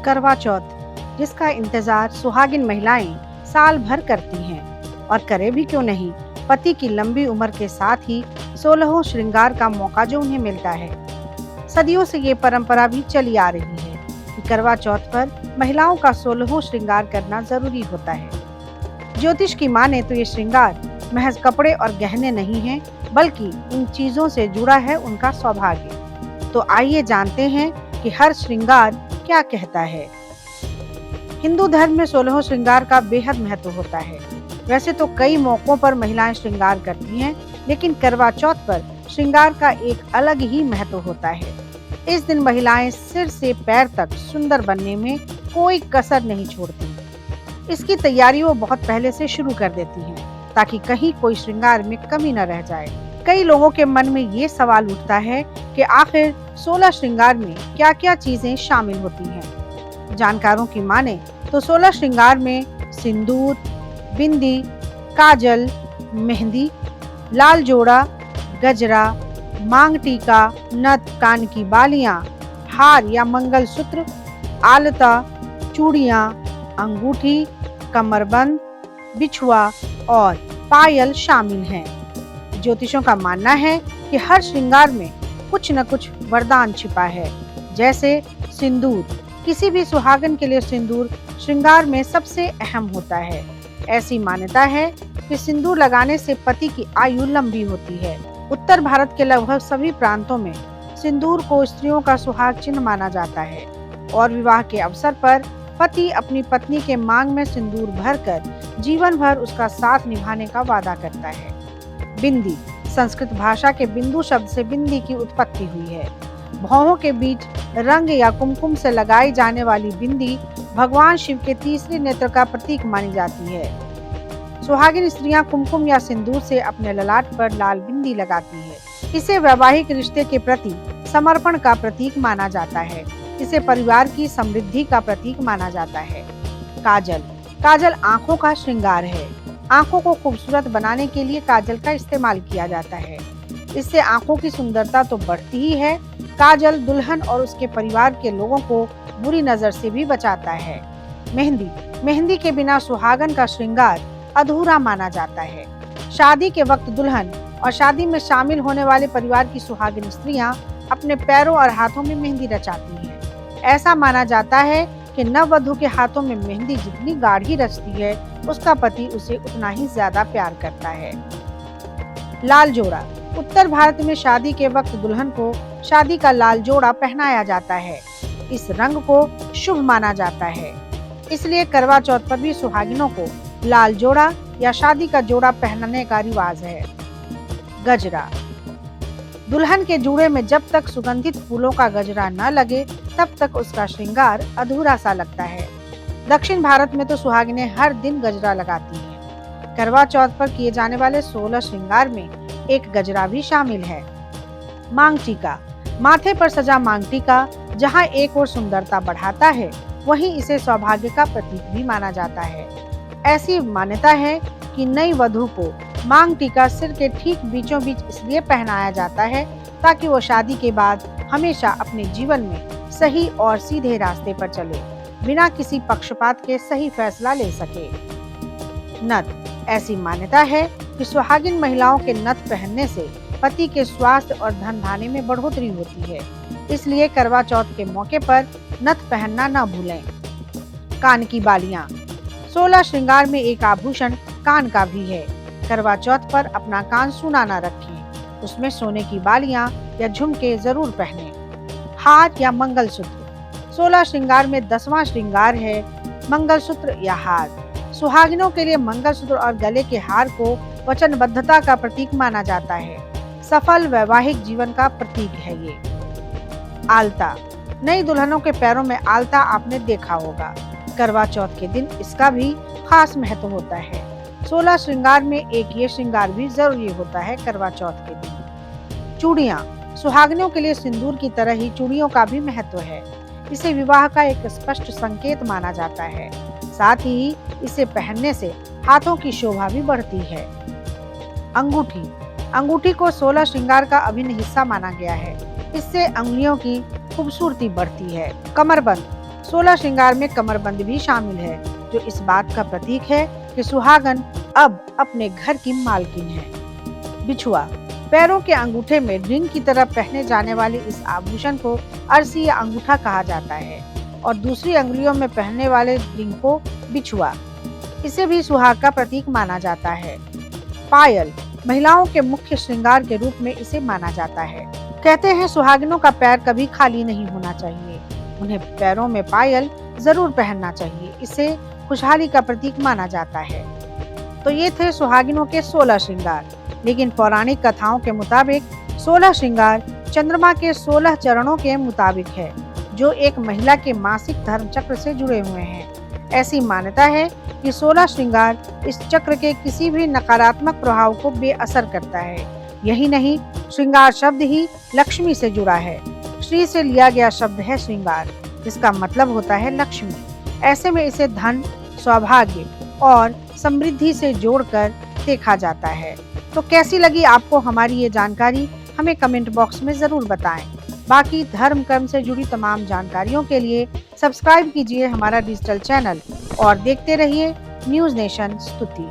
करवा चौथ, जिसका इंतजार सुहागिन महिलाएं साल भर करती हैं और करे भी क्यों नहीं, पति की लंबी उम्र के साथ ही 16 श्रृंगार का मौका जो उन्हें मिलता है। सदियों से ये परंपरा भी चली आ रही है कि करवा चौथ पर महिलाओं का 16 श्रृंगार करना जरूरी होता है। ज्योतिष की माने तो ये श्रृंगार महज कपड़े और गहने नहीं हैं, बल्कि इन चीजों से जुड़ा है उनका सौभाग्य। तो आइए जानते हैं कि हर श्रृंगार क्या कहता है। हिंदू धर्म में 16 श्रृंगार का बेहद महत्व होता है। वैसे तो कई मौकों पर महिलाएं श्रृंगार करती हैं, लेकिन करवा चौथ पर श्रृंगार का एक अलग ही महत्व होता है। इस दिन महिलाएं सिर से पैर तक सुंदर बनने में कोई कसर नहीं छोड़ती। इसकी तैयारी वो बहुत पहले से शुरू कर देती हैं, ताकि कहीं कोई श्रृंगार में कमी न रह जाए। कई लोगों के मन में ये सवाल उठता है कि आखिर 16 श्रृंगार में क्या क्या चीजें शामिल होती हैं। जानकारों की माने तो 16 श्रृंगार में सिंदूर, बिंदी, काजल, मेहंदी, लाल जोड़ा, गजरा, मांग टीका, नथ, कान की बालियां, हार या मंगलसूत्र, आलता, चूड़ियां, अंगूठी, कमरबंद, बिछुआ और पायल शामिल हैं। ज्योतिषों का मानना है कि हर श्रृंगार में कुछ न कुछ वरदान छिपा है। जैसे सिंदूर, किसी भी सुहागन के लिए सिंदूर श्रृंगार में सबसे अहम होता है। ऐसी मान्यता है कि सिंदूर लगाने से पति की आयु लंबी होती है। उत्तर भारत के लगभग सभी प्रांतों में सिंदूर को स्त्रियों का सुहाग चिन्ह माना जाता है और विवाह के अवसर पर पति अपनी पत्नी के मांग में सिंदूर भरकर जीवन भर उसका साथ निभाने का वादा करता है। बिंदी, संस्कृत भाषा के बिंदु शब्द से बिंदी की उत्पत्ति हुई है। भौहों के बीच रंग या कुमकुम से लगाई जाने वाली बिंदी भगवान शिव के तीसरे नेत्र का प्रतीक मानी जाती है। सुहागिन स्त्रियां कुमकुम या सिंदूर से अपने ललाट पर लाल बिंदी लगाती है। इसे वैवाहिक रिश्ते के प्रति समर्पण का प्रतीक माना जाता है। इसे परिवार की समृद्धि का प्रतीक माना जाता है। काजल, काजल आंखों का श्रृंगार है। आंखों को खूबसूरत बनाने के लिए काजल का इस्तेमाल किया जाता है। इससे आंखों की सुंदरता तो बढ़ती ही है, काजल दुल्हन और उसके परिवार के लोगों को बुरी नजर से भी बचाता है। मेहंदी, मेहंदी के बिना सुहागन का श्रृंगार अधूरा माना जाता है। शादी के वक्त दुल्हन और शादी में शामिल होने वाले परिवार की सुहागिन स्त्रियां अपने पैरों और हाथों में मेहंदी रचाती हैं। ऐसा माना जाता है कि नववधु के हाथों में मेहंदी जितनी गाढ़ी रचती है, उसका पति उसे उतना ही ज्यादा प्यार करता है। लाल जोड़ा, उत्तर भारत में शादी के वक्त दुल्हन को शादी का लाल जोड़ा पहनाया जाता है। इस रंग को शुभ माना जाता है, इसलिए करवा चौथ पर भी सुहागिनों को लाल जोड़ा या शादी का जोड़ा पहनाने का रिवाज है। गजरा, दुल्हन के जूड़े में जब तक सुगंधित फूलों का गजरा न लगे, तब तक उसका श्रृंगार अधूरा सा लगता है। दक्षिण भारत में तो सुहागिनें हर दिन गजरा लगाती हैं। करवा चौथ पर किए जाने वाले 16 श्रृंगार में एक गजरा भी शामिल है। मांग टीका, माथे पर सजा मांग टीका जहाँ एक ओर सुंदरता बढ़ाता है, वहीं इसे सौभाग्य का प्रतीक भी माना जाता है। ऐसी मान्यता है कि नई वधू को मांग टीका सिर के ठीक बीचों बीच इसलिए पहनाया जाता है ताकि वो शादी के बाद हमेशा अपने जीवन में सही और सीधे रास्ते पर चले, बिना किसी पक्षपात के सही फैसला ले सके। नथ, ऐसी मान्यता है कि सुहागिन महिलाओं के नथ पहनने से पति के स्वास्थ्य और धन धान्य में बढ़ोतरी होती है, इसलिए करवा चौथ के मौके पर नथ पहनना न भूलें। कान की बालियां, 16 श्रृंगार में एक आभूषण कान का भी है। करवा चौथ पर अपना कान सूना न रखें, उसमें सोने की बालियां या झुमके जरूर पहनें। हार या मंगलसूत्र, 16 श्रृंगार में 10वां श्रृंगार है मंगलसूत्र या हार। सुहागिनों के लिए मंगलसूत्र और गले के हार को वचनबद्धता का प्रतीक माना जाता है। सफल वैवाहिक जीवन का प्रतीक है ये। आलता, नई दुल्हनों के पैरों में आलता आपने देखा होगा। करवा चौथ के दिन इसका भी खास महत्व होता है। 16 श्रृंगार में एक ये श्रृंगार भी जरूरी होता है करवा चौथ के दिन। चूड़ियां, सुहागिनों के लिए सिंदूर की तरह ही चूड़ियों का भी महत्व है। इसे विवाह का एक स्पष्ट संकेत माना जाता है। साथ ही इसे पहनने से हाथों की शोभा भी बढ़ती है। अंगूठी, अंगूठी को 16 श्रृंगार का अभिन्न हिस्सा माना गया है। इससे अंगुलियों की खूबसूरती बढ़ती है। कमरबंद, 16 श्रृंगार में कमरबंद भी शामिल है, जो इस बात का प्रतीक है कि सुहागन अब अपने घर की मालकिन है। बिछुआ, पैरों के अंगूठे में रिंग की तरह पहने जाने वाले इस आभूषण को अरसी या अंगूठा कहा जाता है और दूसरी अंगुलियों में पहनने वाले रिंग को बिछुआ। इसे भी सुहाग का प्रतीक माना जाता है। पायल, महिलाओं के मुख्य श्रृंगार के रूप में इसे माना जाता है। कहते हैं सुहागिनों का पैर कभी खाली नहीं होना चाहिए, उन्हें पैरों में पायल जरूर पहनना चाहिए, इसे खुशहाली का प्रतीक माना जाता है। तो ये थे सुहागिनों के 16 श्रृंगार, लेकिन पौराणिक कथाओं के मुताबिक 16 श्रृंगार चंद्रमा के 16 चरणों के मुताबिक है, जो एक महिला के मासिक धर्म चक्र से जुड़े हुए हैं। ऐसी मान्यता है कि 16 श्रृंगार इस चक्र के किसी भी नकारात्मक प्रभाव को बेअसर करता है। यही नहीं, श्रृंगार शब्द ही लक्ष्मी से जुड़ा है। श्री से लिया गया शब्द है श्रृंगार, जिसका मतलब होता है लक्ष्मी। ऐसे में इसे धन, सौभाग्य और समृद्धि से जोड़कर देखा जाता है। तो कैसी लगी आपको हमारी ये जानकारी, हमें कमेंट बॉक्स में जरूर बताएं। बाकी धर्म कर्म से जुड़ी तमाम जानकारियों के लिए सब्सक्राइब कीजिए हमारा डिजिटल चैनल और देखते रहिए न्यूज़ नेशन स्तुति।